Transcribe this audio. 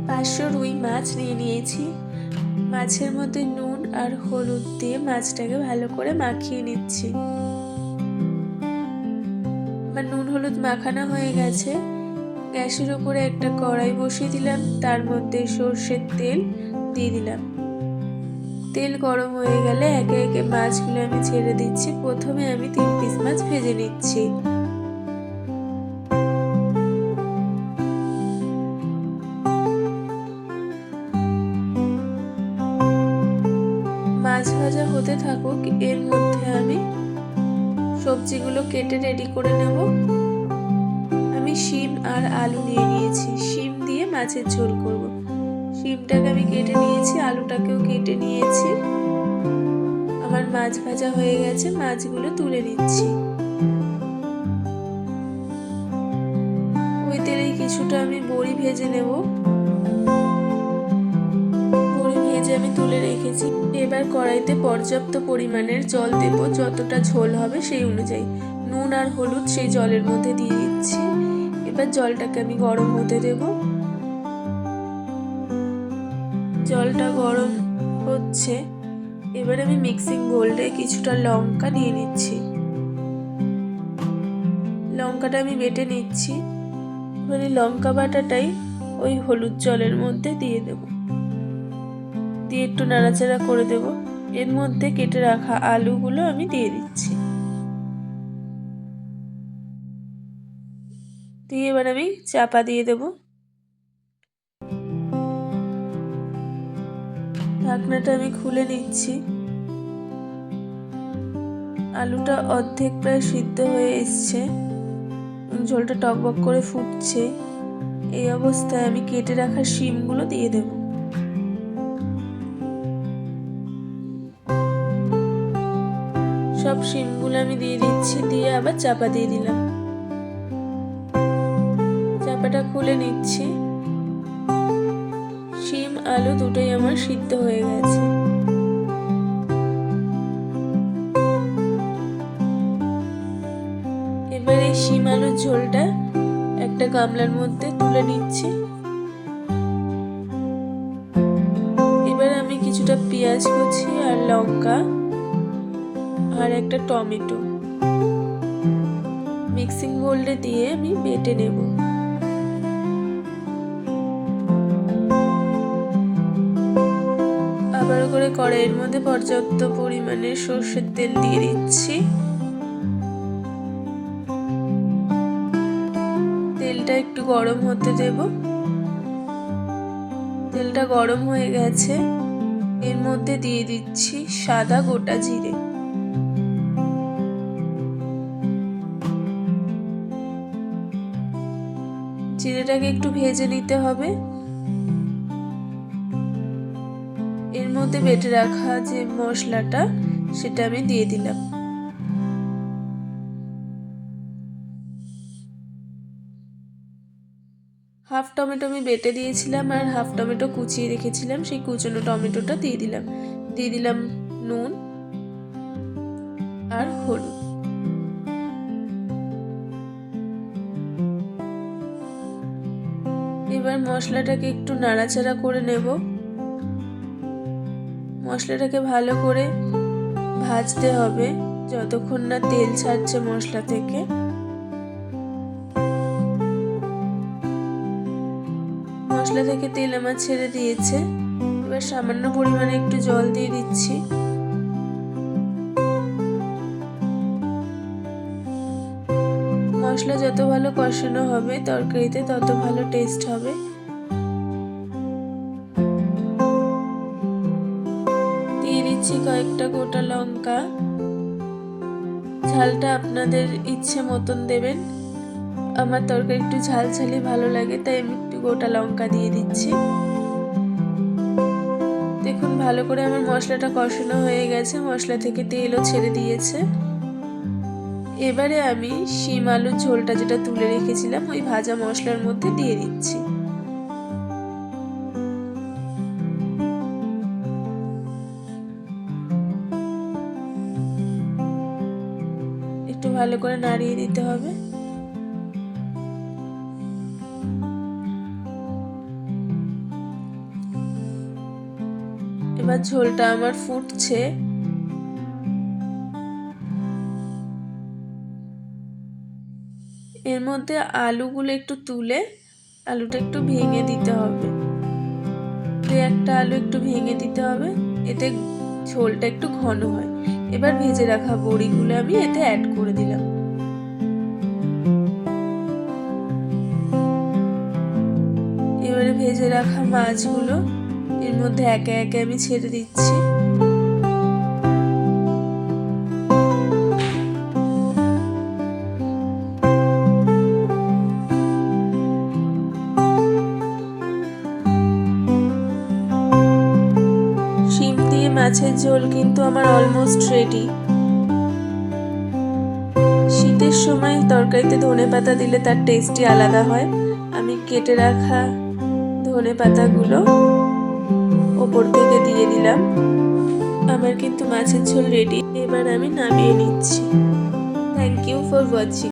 500 রুই মাছ নিয়ে নিয়েছি। মাছের মধ্যে নুন আর হলুদ দিয়ে মাছটাকে ভালো করে মাখিয়ে নিচ্ছি। আমার নুন হলুদ মাখানো হয়ে গেছে। গ্যাসের উপরে একটা কড়াই বসিয়ে দিলাম, তার মধ্যে সর্ষের তেল দিয়ে দিলাম। তেল গরম হয়ে গেলে একে একে মাছগুলো আমি ছেড়ে দিচ্ছি। প্রথমে আমি 3 পিস মাছ ভেজে নিচ্ছি। মাছ ভাজা হতে থাকুক, এর মধ্যে আমি সবজিগুলো কেটে রেডি করে নেব। আমি শিম আর আলু নিয়ে নিয়েছি। শিম দিয়ে মাছের ঝোল করব। শিমটাকে আমি কেটে নিয়েছি, আলুটাকেও কেটে নিয়েছি। আমার মাছ ভাজা হয়ে গেছে, মাছগুলো তুলে নিচ্ছি। ওই তেলেই কিছুটা আমি বড়ি ভেজে নেব। বড়ি ভেজে আমি তুলে রেখেছি। এবার কড়াইতে পর্যাপ্ত পরিমাণের জল দেব, যতটা ঝোল হবে সেই অনুযায়ী। নুন আর হলুদ সেই জলের মধ্যে দিয়ে দিচ্ছি। এবার জলটাকে আমি গরম হতে দেব। জলটা গরম হচ্ছে, এবার আমি মিক্সিং বোলে কিছুটা লঙ্কা নিয়ে নিচ্ছি। লঙ্কাটা আমি বেটে নিচ্ছি। এবার এই লঙ্কা বাটাটাই ওই হলুদ জলের মধ্যে দিয়ে দেব, দিয়ে একটু নাড়াচাড়া করে দেব। এর মধ্যে কেটে রাখা আলুগুলো আমি দিয়ে দিচ্ছি। দিয়ে এবার আমি চাপা দিয়ে দেব। ঢাকনাটা আমি খুলে নিচ্ছি। আলুটা অর্ধেক প্রায় সিদ্ধ হয়ে এসছে, ঝোলটা টকবক করে ফুটছে। এই অবস্থায় আমি কেটে রাখা শিমগুলো দিয়ে দেব। সব শিমগুলো আমি দিয়ে দিচ্ছি, দিয়ে আবার চাপা দিয়ে দিলাম। চাপাটা খুলে নিচ্ছি। শিম আলু দুটোই আমার সিদ্ধ হয়ে গেছে। এবার এই শিম আলুর ঝোলটা একটা গামলার মধ্যে তুলে নিচ্ছি। এবার আমি কিছুটা পেঁয়াজ কুচি আর লঙ্কা আর একটা টমেটো মিক্সিং বোলে দিয়ে আমি বেটে নেব। আবার করে কড়াইয়ের মধ্যে পর্যাপ্ত পরিমাণে সর্ষের তেল দিয়ে দিচ্ছি। তেলটা একটু গরম হতে দেব। তেলটা গরম হয়ে গেছে, এর মধ্যে দিয়ে দিচ্ছি সাদা গোটা জিরে। জিরেটাকে একটু ভেজে নিতে হবে। এর মধ্যে বেটে রাখা যে মশলাটা সেটা আমি দিয়ে দিলাম। হাফ টমেটো আমি বেটে দিয়েছিলাম আর হাফ টমেটো কুচিয়ে রেখেছিলাম, সেই কুচনো টমেটোটা দিয়ে দিলাম। দিয়ে দিলাম নুন আর হলুদ। এবার মশলাটাকে একটু নাড়াচাড়া করে নেব। মশলাটাকে ভালো করে ভাজতে হবে যতক্ষণ না তেল ছাড়ছে মশলা থেকে। মশলা থেকে তেল আমার ছেড়ে দিয়েছে। এবার সামান্য পরিমাণে একটু জল দিয়ে দিচ্ছি। মশলা যত ভালো কষানো হবে তরকারিতে তত ভালো টেস্ট হবে। দিয়ে দিচ্ছি কয়েকটা গোটা লঙ্কা। ঝালটা আপনাদের ইচ্ছে মতন দেবেন। আমার তরকারি একটু ঝাল ঝালি ভালো লাগে, তাই আমি একটু গোটা লঙ্কা দিয়ে দিচ্ছি। দেখুন ভালো করে আমার মশলাটা কষানো হয়ে গেছে, মশলা থেকে তেলও ছেড়ে দিয়েছে। এবারে আমি শিম আলুর ঝোলটা যেটা তুলে রেখেছিলাম ওই ভাজা মশলার মধ্যে দিয়ে দিচ্ছি। একটু ভালো করে নাড়িয়ে দিতে হবে। এবার ঝোলটা আমার ফুটছে। এর মধ্যে আলুগুলো একটু তুলে আলুটা একটু ভেঙে দিতে হবে। একটা আলু একটু ভেঙে দিতে হবে, এতে ঝোলটা একটু ঘন হয়। এবার ভেজে রাখা বড়িগুলো আমি এতে অ্যাড করে দিলাম। এবারে ভেজে রাখা মাছগুলো এর মধ্যে একে একে আমি ছেড়ে দিচ্ছি। শিম দিয়ে মাছের ঝোল কিন্তু আমার অলমোস্ট রেডি। শীতের সময় তরকারিতে ধনেপাতা দিলে তার টেস্টই আলাদা হয়। আমি কেটে রাখা ধনেপাতাগুলো ওপর থেকে দিয়ে দিলাম। আমার কিন্তু মাছের ঝোল রেডি। এবার আমি নামিয়ে নিচ্ছি। Thank you for watching.